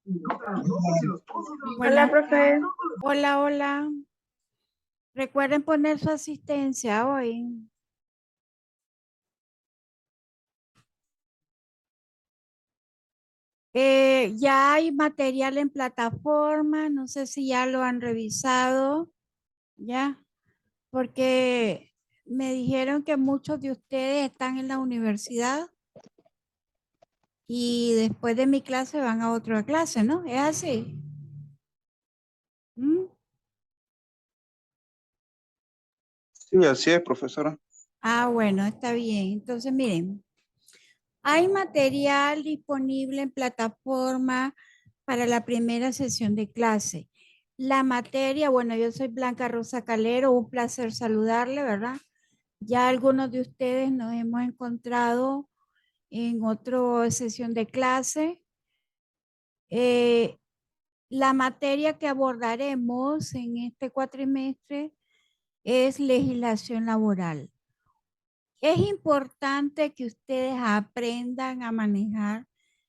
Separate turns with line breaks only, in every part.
Hola,
Buenas,
profe.
hola, hola. Recuerden poner su asistencia hoy. Ya hay material en plataforma, no sé si ya lo han revisado, ya, porque me dijeron que muchos de ustedes están en la universidad y después de mi clase van a otra clase, ¿no? ¿Es así? ¿Mm?
Sí, así es, profesora.
Ah, bueno, está bien. Entonces, miren. Hay material disponible en plataforma para la primera sesión de clase. La materia, bueno, yo soy Blanca Rosa Calero, un placer saludarle, ¿verdad? Ya algunos de ustedes nos hemos encontrado en otra sesión de clase. Eh, la materia que abordaremos en este cuatrimestre es legislación laboral. Es importante que ustedes aprendan a manejar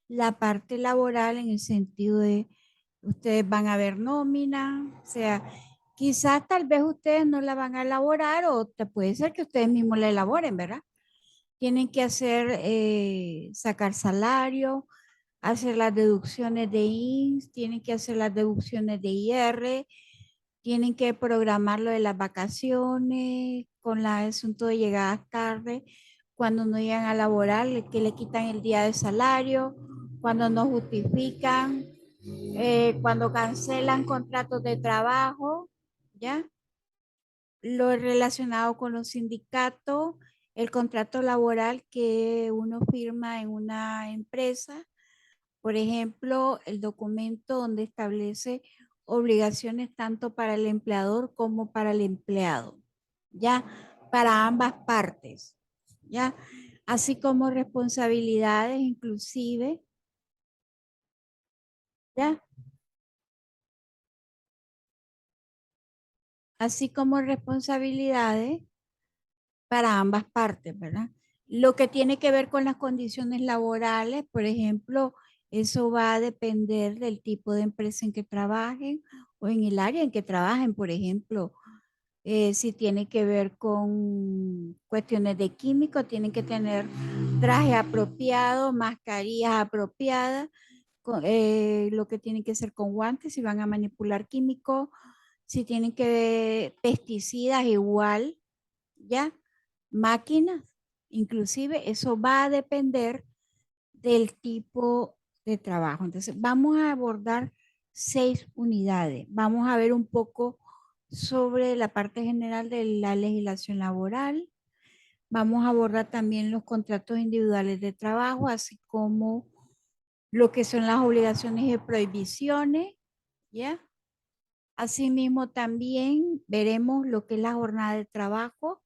la parte laboral en el sentido de ustedes van a ver nómina, o sea, quizás tal vez ustedes no la van a elaborar o puede ser que ustedes mismos la elaboren, ¿verdad? Tienen que hacer, sacar salario, hacer las deducciones de INS, tienen que hacer las deducciones de IR, tienen que programar lo de las vacaciones, con el asunto de llegadas tarde, cuando no llegan a laborar, que le quitan el día de salario, cuando no justifican, cuando cancelan contratos de trabajo, ¿ya? Lo relacionado con los sindicatos, el contrato laboral que uno firma en una empresa, por ejemplo, el documento donde establece obligaciones tanto para el empleador como para el empleado, ¿ya? Para ambas partes, ¿ya? Así como responsabilidades inclusive, ¿ya? Así como responsabilidades para ambas partes, ¿verdad? Lo que tiene que ver con las condiciones laborales, por ejemplo, eso va a depender del tipo de empresa en que trabajen o en el área en que trabajen, por ejemplo, si tiene que ver con cuestiones de químicos, tienen que tener traje apropiado, mascarillas apropiadas, lo que tienen que ser con guantes, si van a manipular químicos, si tienen que pesticidas igual, ¿ya? Máquinas, inclusive eso va a depender del tipo de trabajo. Entonces, vamos a abordar 6 unidades. Vamos a ver un poco sobre la parte general de la legislación laboral. Vamos a abordar también los contratos individuales de trabajo, así como lo que son las obligaciones y prohibiciones, ¿ya? Asimismo, también veremos lo que es la jornada de trabajo,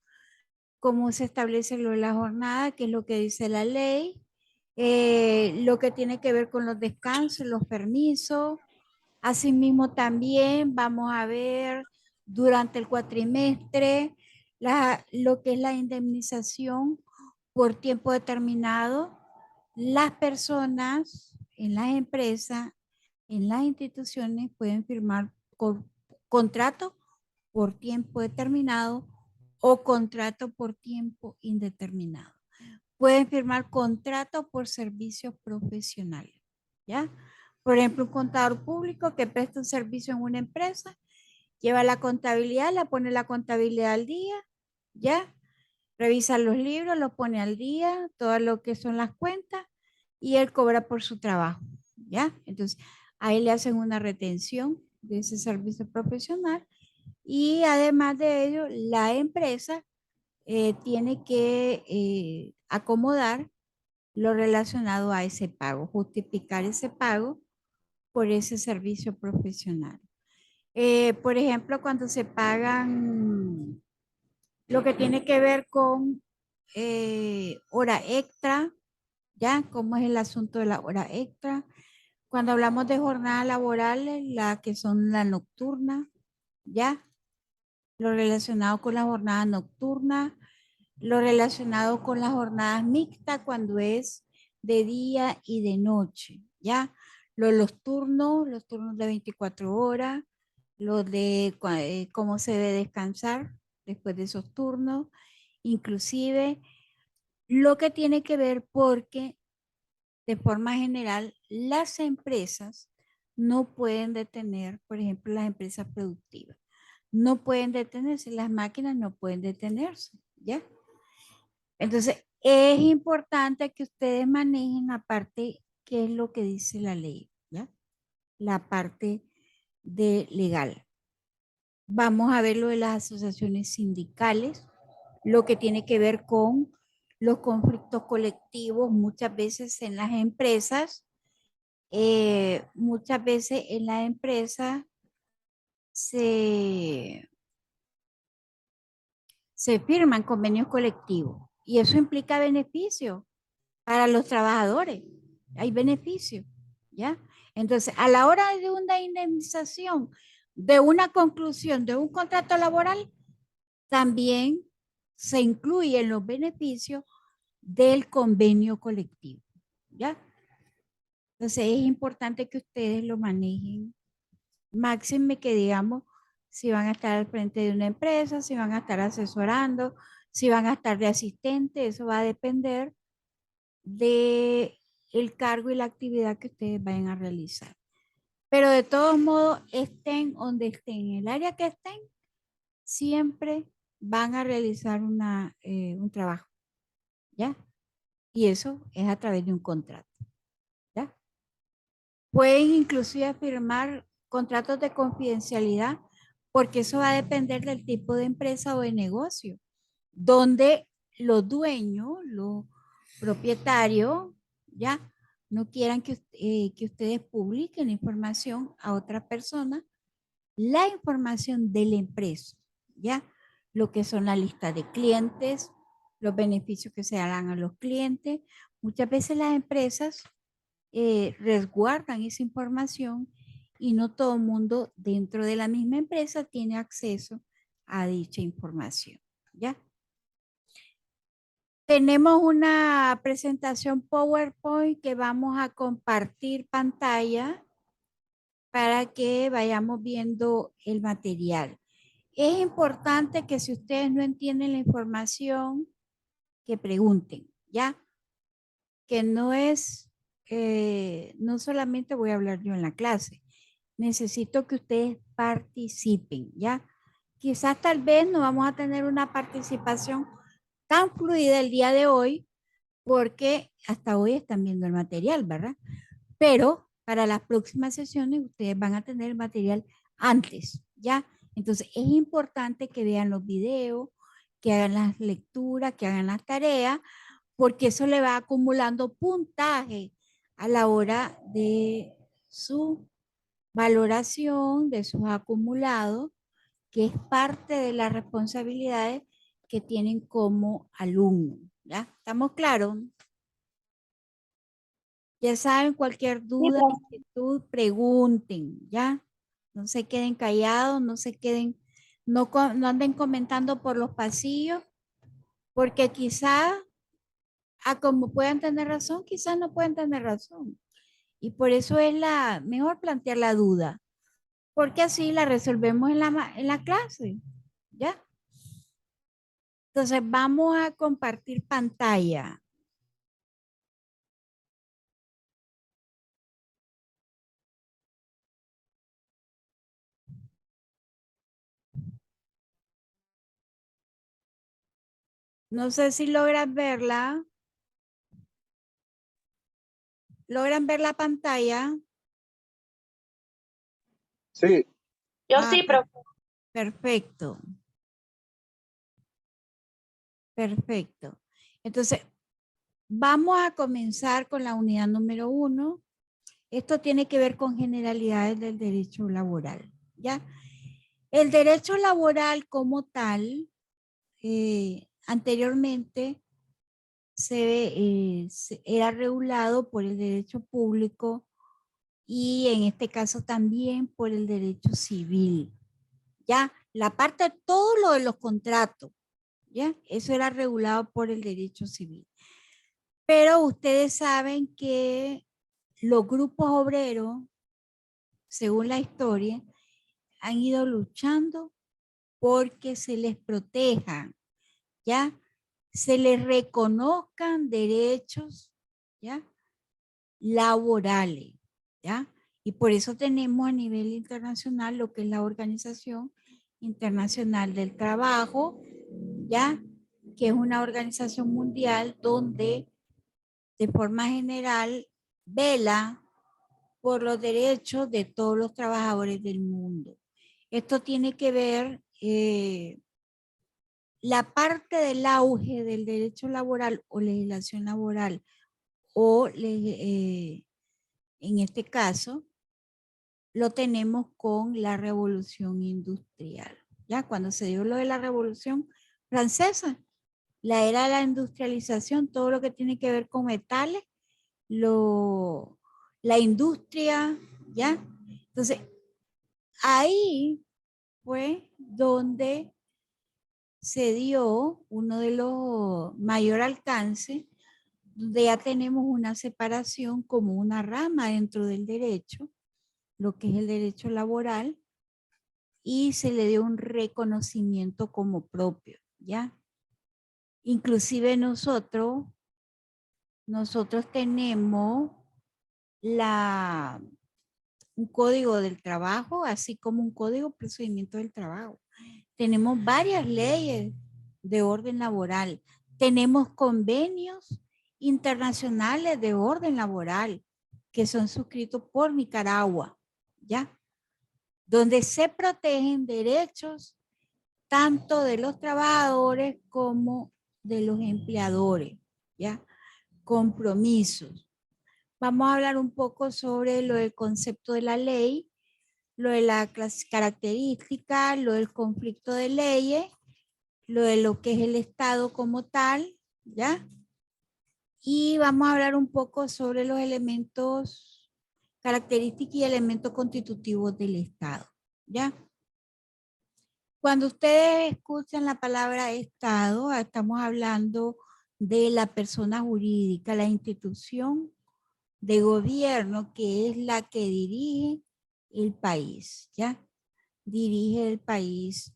cómo se establece lo de la jornada, qué es lo que dice la ley, lo que tiene que ver con los descansos, los permisos. Asimismo, también vamos a ver durante el cuatrimestre lo que es la indemnización por tiempo determinado. Las personas en las empresas, en las instituciones pueden firmar contrato por tiempo determinado o contrato por tiempo indeterminado. Pueden firmar contrato por servicios profesionales, ¿ya? Por ejemplo, un contador público que presta un servicio en una empresa, lleva la contabilidad, la pone la contabilidad al día, ¿ya? Revisa los libros, los pone al día, todo lo que son las cuentas y él cobra por su trabajo, ¿ya? Entonces, ahí le hacen una retención de ese servicio profesional y además de ello, la empresa tiene que acomodar lo relacionado a ese pago, justificar ese pago por ese servicio profesional. Por ejemplo, cuando se pagan lo que tiene que ver con hora extra, ¿ya? ¿Cómo es el asunto de la hora extra? Cuando hablamos de jornadas laborales, la que son la nocturna, ¿ya? Lo relacionado con la jornada nocturna, lo relacionado con las jornadas mixtas cuando es de día y de noche, ¿ya? los turnos de 24 horas, los de cómo se debe descansar después de esos turnos, inclusive lo que tiene que ver porque de forma general las empresas no pueden detener, por ejemplo, las empresas productivas, no pueden detenerse, las máquinas no pueden detenerse, ¿ya? Entonces, es importante que ustedes manejen aparte qué es lo que dice la ley, ¿ya? La parte de legal. Vamos a ver lo de las asociaciones sindicales, lo que tiene que ver con los conflictos colectivos, muchas veces en las empresas, se, se firman convenios colectivos y eso implica beneficios para los trabajadores. Hay beneficios, ¿ya? Entonces, a la hora de una indemnización, de una conclusión de un contrato laboral, también se incluyen los beneficios del convenio colectivo, ¿ya? Entonces, es importante que ustedes lo manejen. Máxime que digamos, si van a estar al frente de una empresa, si van a estar asesorando, si van a estar de asistente, eso va a depender de el cargo y la actividad que ustedes vayan a realizar. Pero de todos modos, estén donde estén, en el área que estén, siempre van a realizar un trabajo, ¿ya? Y eso es a través de un contrato, ¿ya? Pueden inclusive firmar contratos de confidencialidad porque eso va a depender del tipo de empresa o de negocio, donde los dueños, los propietarios, ya no quieran que ustedes publiquen información a otra persona, la información de la empresa, ya lo que son la lista de clientes, los beneficios que se darán a los clientes. Muchas veces las empresas resguardan esa información y no todo el mundo dentro de la misma empresa tiene acceso a dicha información, ¿ya? Tenemos una presentación PowerPoint que vamos a compartir pantalla para que vayamos viendo el material. Es importante que si ustedes no entienden la información, que pregunten, ¿ya? Que no es, no solamente voy a hablar yo en la clase, necesito que ustedes participen, ¿ya? Quizás tal vez no vamos a tener una participación tan fluida el día de hoy, porque hasta hoy están viendo el material, ¿verdad? Pero para las próximas sesiones ustedes van a tener el material antes, ¿ya? Entonces es importante que vean los videos, que hagan las lecturas, que hagan las tareas, porque eso le va acumulando puntaje a la hora de su valoración, de sus acumulados, que es parte de las responsabilidades que tienen como alumno. ¿Ya? ¿Estamos claros? Ya saben, cualquier
Sí,
duda,
profe.
inquietud, pregunten, ¿ya? No se queden callados, no se queden, no anden comentando por los pasillos, porque quizá, como puedan tener razón, quizás no pueden tener razón. Y por eso es mejor plantear la duda, porque así la resolvemos en la clase, ¿ya? Entonces vamos a compartir pantalla. No sé si logran verla. ¿Logran ver la pantalla?
Sí,
Yo
Ah,
sí, profe.
perfecto, perfecto. Entonces, vamos a comenzar con la unidad número 1. Esto tiene que ver con generalidades del derecho laboral, ¿ya? El derecho laboral como tal, anteriormente era regulado por el derecho público y en este caso también por el derecho civil, ¿ya? La parte, todo lo de los contratos, ¿ya? Eso era regulado por el derecho civil. Pero ustedes saben que los grupos obreros, según la historia, han ido luchando porque se les protejan, ¿ya? Se les reconozcan derechos, ¿ya? Laborales, ¿ya? Y por eso tenemos a nivel internacional lo que es la Organización Internacional del Trabajo, ¿ya? Que es una organización mundial donde de forma general vela por los derechos de todos los trabajadores del mundo. Esto tiene que ver la parte del auge del derecho laboral o legislación laboral o en este caso lo tenemos con la revolución industrial. Ya cuando se dio lo de la revolución francesa, la era de la industrialización, todo lo que tiene que ver con metales, la industria, ¿ya? Entonces, ahí fue donde se dio uno de los mayor alcance, donde ya tenemos una separación como una rama dentro del derecho, lo que es el derecho laboral, y se le dio un reconocimiento como propio, ¿ya? Inclusive nosotros tenemos un código del trabajo, así como un código de procedimiento del trabajo. Tenemos varias leyes de orden laboral. Tenemos convenios internacionales de orden laboral que son suscritos por Nicaragua, ¿ya? Donde se protegen derechos tanto de los trabajadores como de los empleadores, ¿ya? Compromisos. Vamos a hablar un poco sobre lo del concepto de la ley, lo de la característica, lo del conflicto de leyes, lo de lo que es el Estado como tal, ¿ya? Y vamos a hablar un poco sobre los elementos característicos y elementos constitutivos del Estado, ¿ya? Cuando ustedes escuchan la palabra Estado, estamos hablando de la persona jurídica, la institución de gobierno que es la que dirige el país, ¿ya? Dirige el país.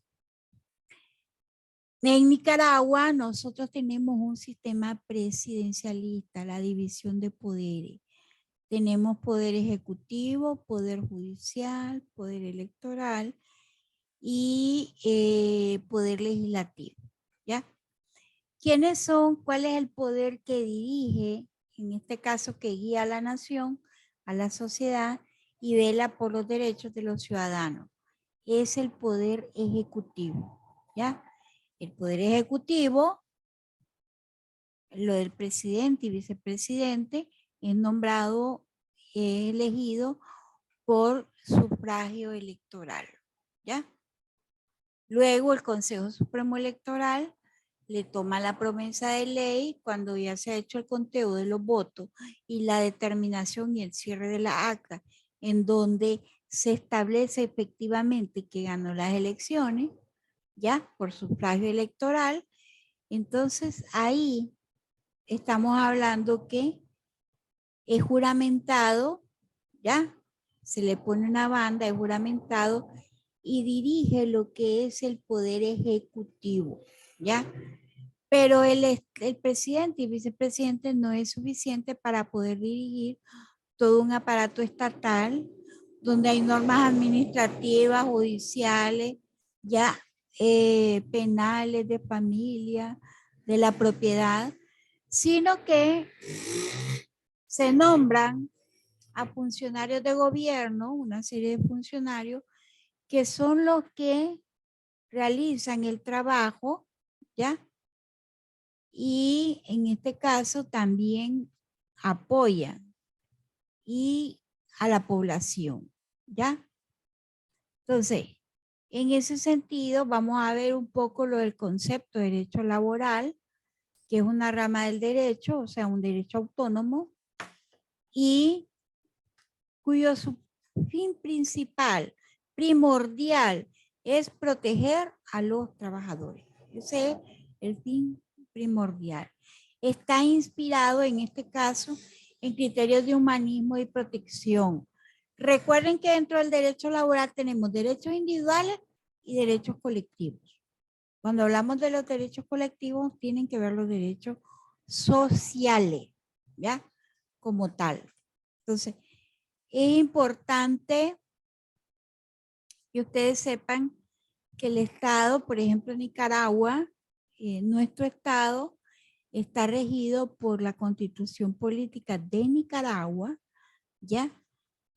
En Nicaragua nosotros tenemos un sistema presidencialista, la división de poderes. Tenemos poder ejecutivo, poder judicial, poder electoral y poder legislativo, ¿ya? ¿Quiénes son? ¿Cuál es el poder que dirige, en este caso que guía a la nación, a la sociedad y vela por los derechos de los ciudadanos? Es el poder ejecutivo, ¿ya? El poder ejecutivo, lo del presidente y vicepresidente, es nombrado, elegido por sufragio electoral, ¿ya? Luego el Consejo Supremo Electoral le toma la promesa de ley cuando ya se ha hecho el conteo de los votos y la determinación y el cierre de la acta, en donde se establece efectivamente que ganó las elecciones, ya, por sufragio electoral. Entonces ahí estamos hablando que es juramentado, ya, se le pone una banda, es juramentado y dirige lo que es el poder ejecutivo, ¿ya? Pero el presidente y vicepresidente no es suficiente para poder dirigir todo un aparato estatal donde hay normas administrativas, judiciales, ya penales, de familia, de la propiedad, sino que se nombran a funcionarios de gobierno, una serie de funcionarios que son los que realizan el trabajo, ¿ya? Y en este caso también apoyan y a la población, ¿ya? Entonces, en ese sentido, vamos a ver un poco lo del concepto de derecho laboral, que es una rama del derecho, o sea, un derecho autónomo, y cuyo fin principal, primordial, es proteger a los trabajadores. Ese es el fin primordial. Está inspirado en este caso en criterios de humanismo y protección. Recuerden que dentro del derecho laboral tenemos derechos individuales y derechos colectivos. Cuando hablamos de los derechos colectivos, tienen que ver los derechos sociales, ¿ya? Como tal. Entonces, es importante que ustedes sepan que el Estado, por ejemplo, Nicaragua, nuestro Estado está regido por la Constitución Política de Nicaragua, ¿ya?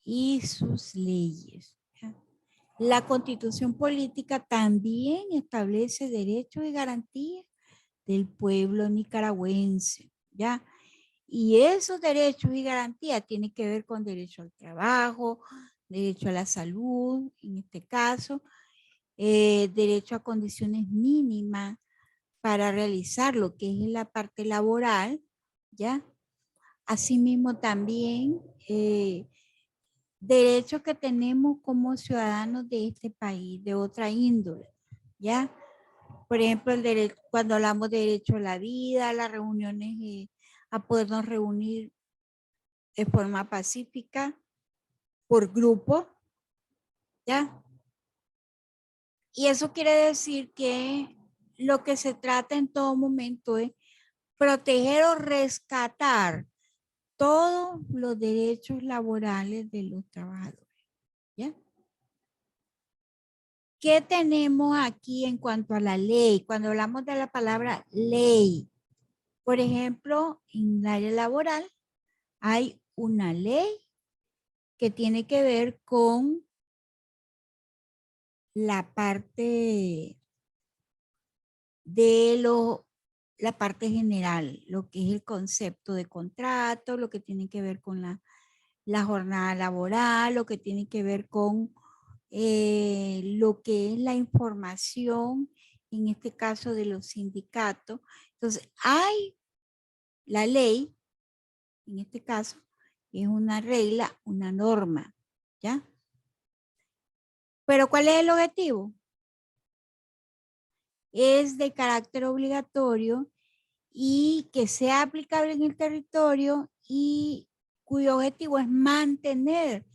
Y sus leyes. ¿Ya? La Constitución Política también establece derechos y garantías del pueblo nicaragüense, ¿ya? Y esos derechos y garantías tienen que ver con derecho al trabajo, derecho a la salud, en este caso, derecho a condiciones mínimas para realizar lo que es la parte laboral, ¿ya? Asimismo también derechos que tenemos como ciudadanos de este país, de otra índole, ¿ya? Por ejemplo, el derecho, cuando hablamos de derecho a la vida, a las reuniones, a podernos reunir de forma pacífica, por grupo, ¿ya? Y eso quiere decir que lo que se trata en todo momento es proteger o rescatar todos los derechos laborales de los trabajadores, ¿ya? ¿Qué tenemos aquí en cuanto a la ley? Cuando hablamos de la palabra ley, por ejemplo, en el área laboral hay una ley que tiene que ver con la parte de la parte general, lo que es el concepto de contrato, lo que tiene que ver con la jornada laboral, lo que tiene que ver con lo que es la información, en este caso de los sindicatos. Entonces, hay la ley, en este caso, es una regla, una norma, ¿ya? Pero ¿cuál es el objetivo? Es de carácter obligatorio y que sea aplicable en el territorio y cuyo objetivo es mantener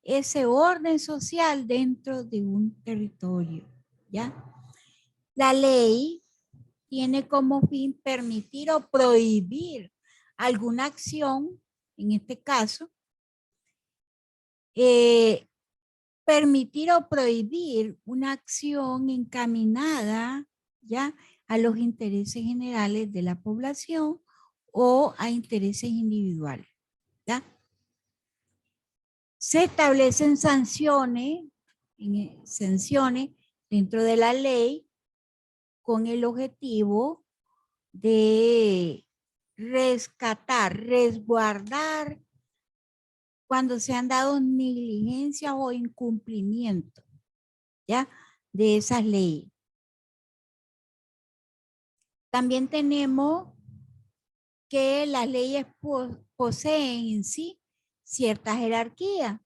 ese orden social dentro de un territorio, ¿ya? La ley tiene como fin permitir o prohibir alguna acción, en este caso, eh, permitir o prohibir una acción encaminada, ¿ya? A los intereses generales de la población o a intereses individuales, ¿ya? Se establecen sanciones dentro de la ley con el objetivo de rescatar, resguardar cuando se han dado negligencias o incumplimientos, ¿ya? De esas leyes. También tenemos que las leyes poseen en sí cierta jerarquía.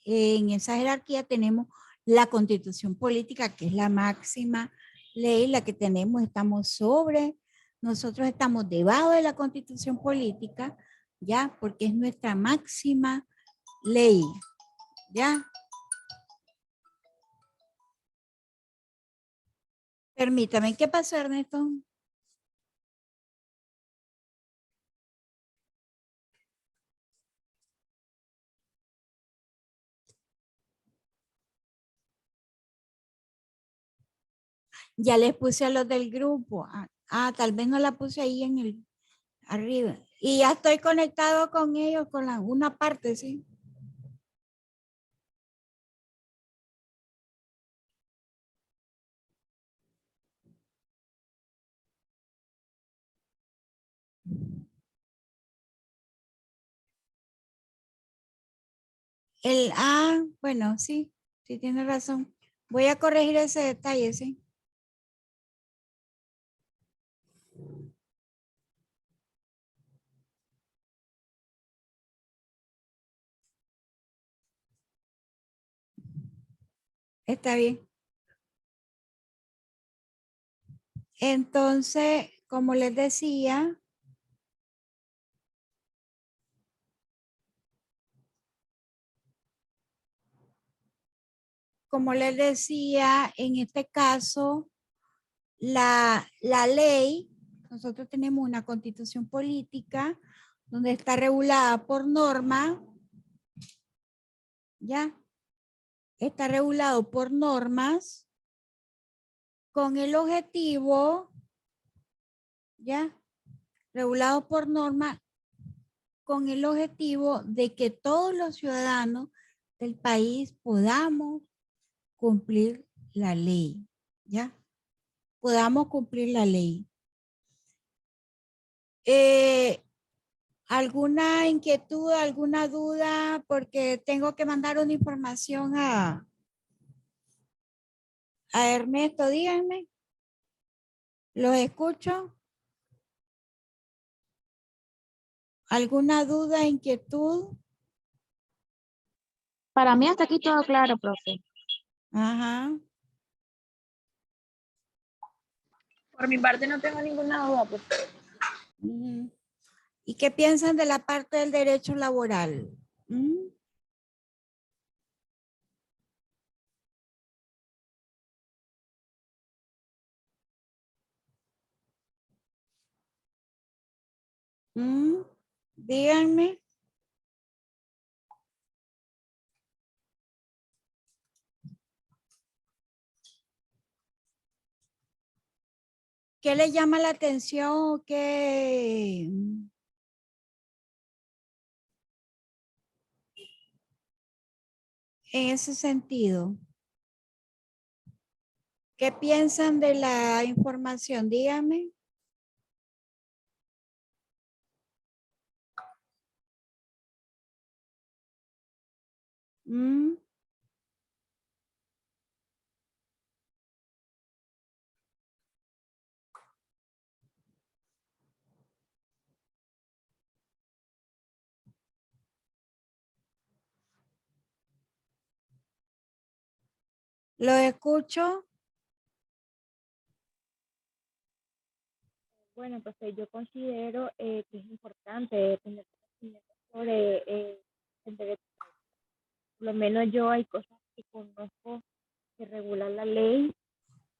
En esa jerarquía tenemos la Constitución Política, que es la máxima ley, la que tenemos, estamos sobre, nosotros estamos debajo de la Constitución Política, ¿ya? Porque es nuestra máxima ley, ¿ya? Permítame, ¿qué pasó, Ernesto? Ya les puse a los del grupo. Tal vez no la puse ahí en el arriba. Y ya estoy conectado con ellos, con una parte, ¿sí? Bueno, sí, sí tiene razón. Voy a corregir ese detalle, sí. Está bien. Entonces, como les decía, como les decía, en este caso, la ley, nosotros tenemos una constitución política donde está regulada por norma, ¿ya? Está regulado por normas con el objetivo, ¿ya? Regulado por norma con el objetivo de que todos los ciudadanos del país podamos cumplir la ley, ¿ya? Podamos cumplir la ley. ¿Alguna inquietud, alguna duda? Porque tengo que mandar una información a Ernesto, díganme. ¿Los escucho? ¿Alguna duda, inquietud?
Para mí hasta aquí todo claro, profe.
Ajá.
Por mi parte no tengo ninguna duda, profe.
Ujú. ¿Y qué piensan de la parte del derecho laboral? ¿Mm? ¿Mm? Díganme. ¿Qué le llama la atención? ¿Qué? En ese sentido, ¿qué piensan de la información? Díganme. ¿Mm? ¿Lo escucho?
Bueno, profe, yo considero que es importante tener conocimiento sobre el derecho. Por lo menos yo hay cosas que conozco que regulan la ley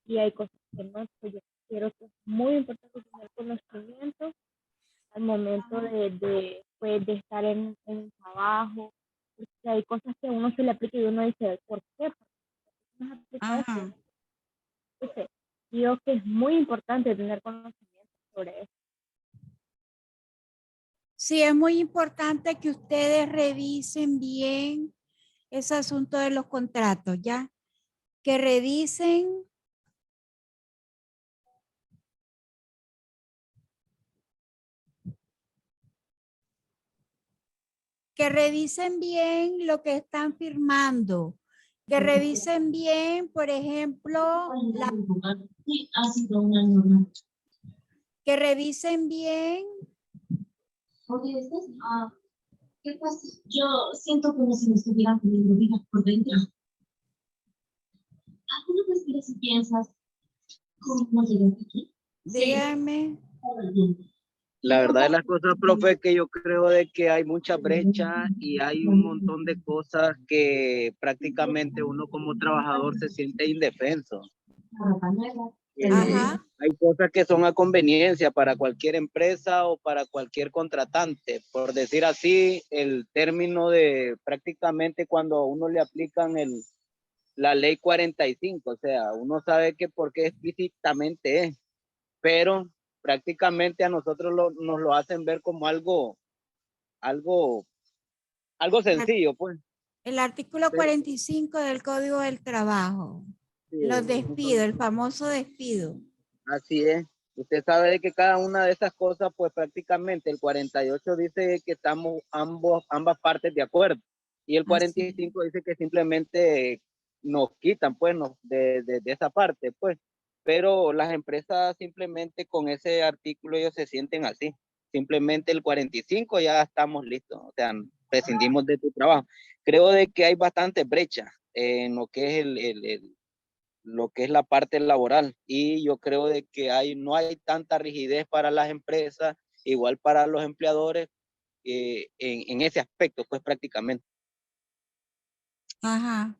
y hay cosas que no. Pues yo considero que es muy importante tener conocimiento al momento pues, de estar en un trabajo. Porque hay cosas que a uno se le aplica y uno dice, ¿por qué? ¿Por qué no se aplica esto?
Ajá.
Entonces, digo que es muy importante tener conocimiento sobre eso.
Sí, es muy importante que ustedes revisen bien ese asunto de los contratos, ¿ya? Que revisen, bien lo que están firmando, que revisen bien, por ejemplo,
Sí, ha sido una norma.
que revisen bien,
Oye, ¿qué pasa? Yo siento como si me estuvieran poniendo vidas por dentro. ¿Alguna vez mira si piensas cómo llegaste aquí?
díganme.
La verdad de las cosas, profe, es que yo creo de que hay mucha brecha y hay un montón de cosas que prácticamente uno como trabajador se siente indefenso.
Ajá.
Hay cosas que son a conveniencia para cualquier empresa o para cualquier contratante. Por decir así, el término de prácticamente cuando a uno le aplican la ley 45, o sea, uno sabe que por qué explícitamente es, pero prácticamente a nosotros nos lo hacen ver como algo, algo sencillo, pues.
El artículo
Pero,
45 del Código del Trabajo.
sí,
Los despidos,
entonces,
el famoso despido.
así es. Usted sabe de que cada una de esas cosas, pues prácticamente el 48 dice que estamos ambas partes de acuerdo. Y el
Así.
45 dice que simplemente nos quitan, pues, de esa parte, pues. Pero las empresas simplemente con ese artículo ellos se sienten así. Simplemente el 45 ya estamos listos, o sea, prescindimos de tu trabajo. Creo de que hay bastante brecha en lo que es lo que es la parte laboral, y yo creo de que no hay tanta rigidez para las empresas, igual para los empleadores, en ese aspecto, pues prácticamente.
Ajá.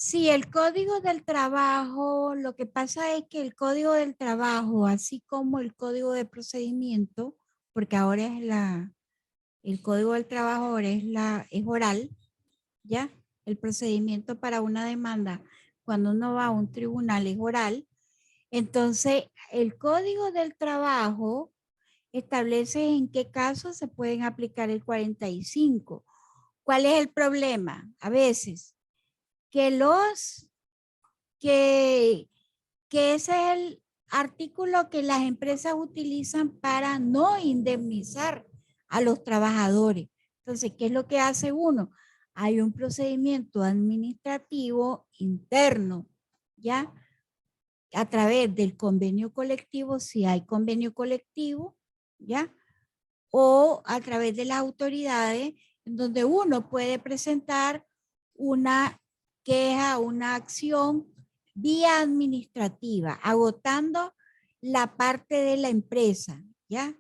Sí, el código del trabajo, lo que pasa es que el código del trabajo, así como el código de procedimiento, porque ahora el código del trabajo ahora es oral, ¿ya? El procedimiento para una demanda, cuando uno va a un tribunal es oral. Entonces, el código del trabajo establece en qué casos se pueden aplicar el 45. ¿Cuál es el problema? A veces, que que ese es el artículo que las empresas utilizan para no indemnizar a los trabajadores. Entonces, ¿qué es lo que hace uno? Hay un procedimiento administrativo interno, ¿ya? A través del convenio colectivo, si hay convenio colectivo, ¿ya? O a través de las autoridades, en donde uno puede presentar una queja, una acción vía administrativa, agotando la parte de la empresa, ¿ya?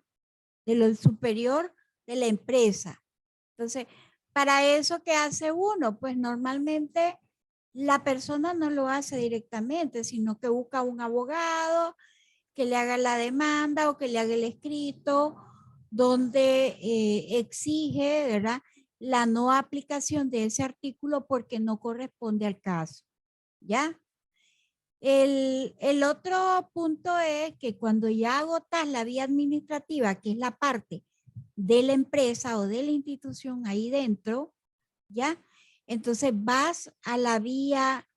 De lo superior de la empresa. Entonces, para eso, ¿qué hace uno? Pues normalmente la persona no lo hace directamente, sino que busca un abogado que le haga la demanda o que le haga el escrito donde exige, ¿verdad?, la no aplicación de ese artículo porque no corresponde al caso, ¿ya? El otro punto es que cuando ya agotas la vía administrativa, que es la parte de la empresa o de la institución ahí dentro, ¿ya? Entonces vas a la vía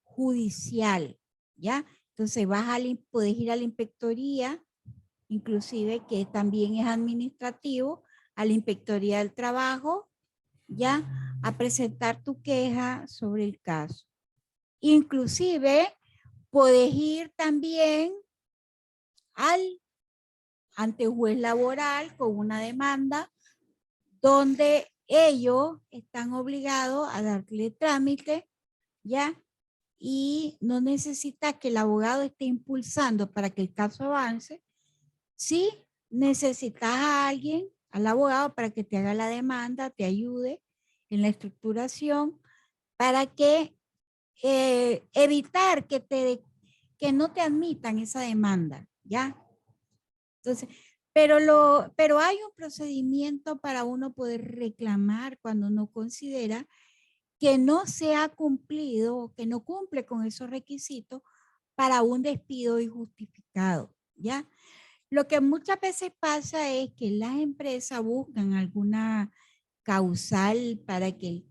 judicial, ¿ya? Entonces puedes ir a la inspectoría, inclusive que también es administrativo, a la inspectoría del trabajo, ¿ya? A presentar tu queja sobre el caso. Inclusive puedes ir también ante juez laboral con una demanda donde ellos están obligados a darle trámite, ¿ya? Y no necesita que el abogado esté impulsando para que el caso avance. Sí, necesitas a alguien, al abogado, para que te haga la demanda, te ayude en la estructuración, para que evitar que no te admitan esa demanda, ¿ya? Entonces, pero hay un procedimiento para uno poder reclamar cuando uno considera que no se ha cumplido o que no cumple con esos requisitos para un despido injustificado, ¿ya? Lo que muchas veces pasa es que las empresas buscan alguna causal para que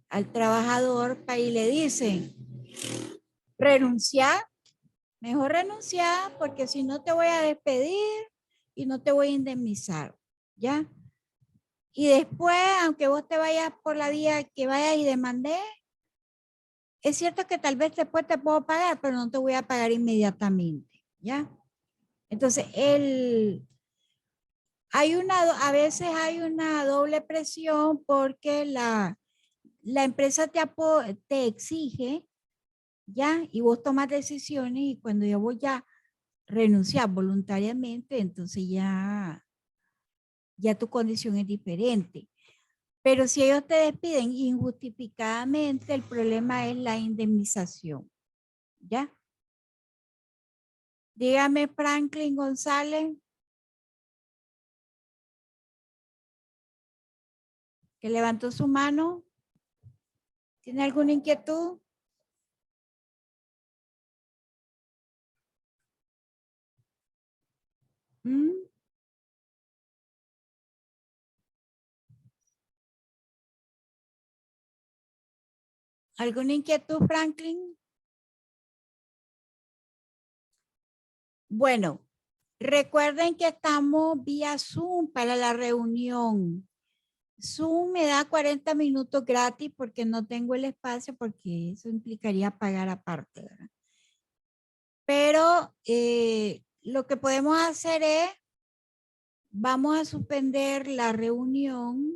al trabajador y le dicen, renunciar, mejor renunciar porque si no te voy a despedir y no te voy a indemnizar, ¿ya? Y después, aunque vos te vayas por la vía que vayas y demandé, es cierto que tal vez después te puedo pagar, pero no te voy a pagar inmediatamente, ¿ya? Entonces, a veces hay una doble presión porque la empresa te exige, ¿ya? Y vos tomas decisiones y cuando yo voy a renunciar voluntariamente, entonces ya tu condición es diferente. Pero si ellos te despiden injustificadamente, el problema es la indemnización, ¿ya? Dígame, Franklin González, que levantó su mano. ¿Tiene alguna inquietud? ¿Mm? ¿Alguna inquietud, Franklin? Bueno, recuerden que estamos vía Zoom para la reunión. Zoom me da 40 minutos gratis porque no tengo el espacio porque eso implicaría pagar aparte, ¿verdad? Pero lo que podemos hacer es, vamos a suspender la reunión.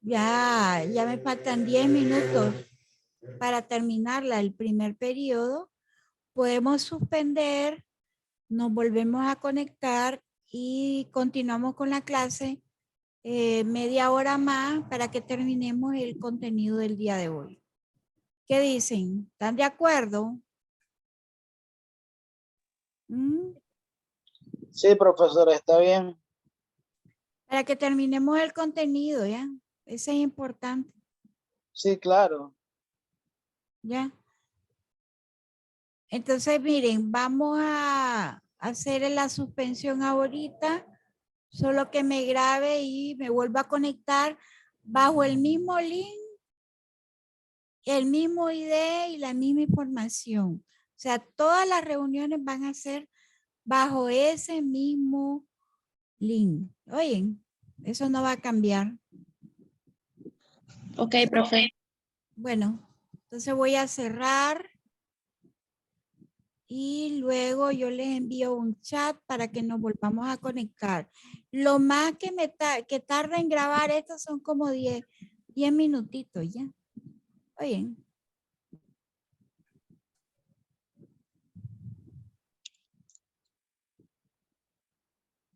Ya me faltan 10 minutos para terminarla, el primer periodo. Podemos suspender, nos volvemos a conectar y continuamos con la clase media hora más para que terminemos el contenido del día de hoy. ¿Qué dicen? ¿Están de acuerdo? ¿Mm?
Sí, profesora, está bien.
Para que terminemos el contenido, ¿ya? Eso es importante,
Sí, claro.
¿ya? Entonces, miren, vamos a hacer la suspensión ahorita, solo que me grabe y me vuelva a conectar bajo el mismo link, el mismo ID y la misma información. O sea, todas las reuniones van a ser bajo ese mismo link. Oyen, eso no va a cambiar.
Ok, profe.
Bueno, entonces voy a cerrar y luego yo les envío un chat para que nos volvamos a conectar. Lo más que tarda en grabar esto son como 10 minutitos ya. Oyen.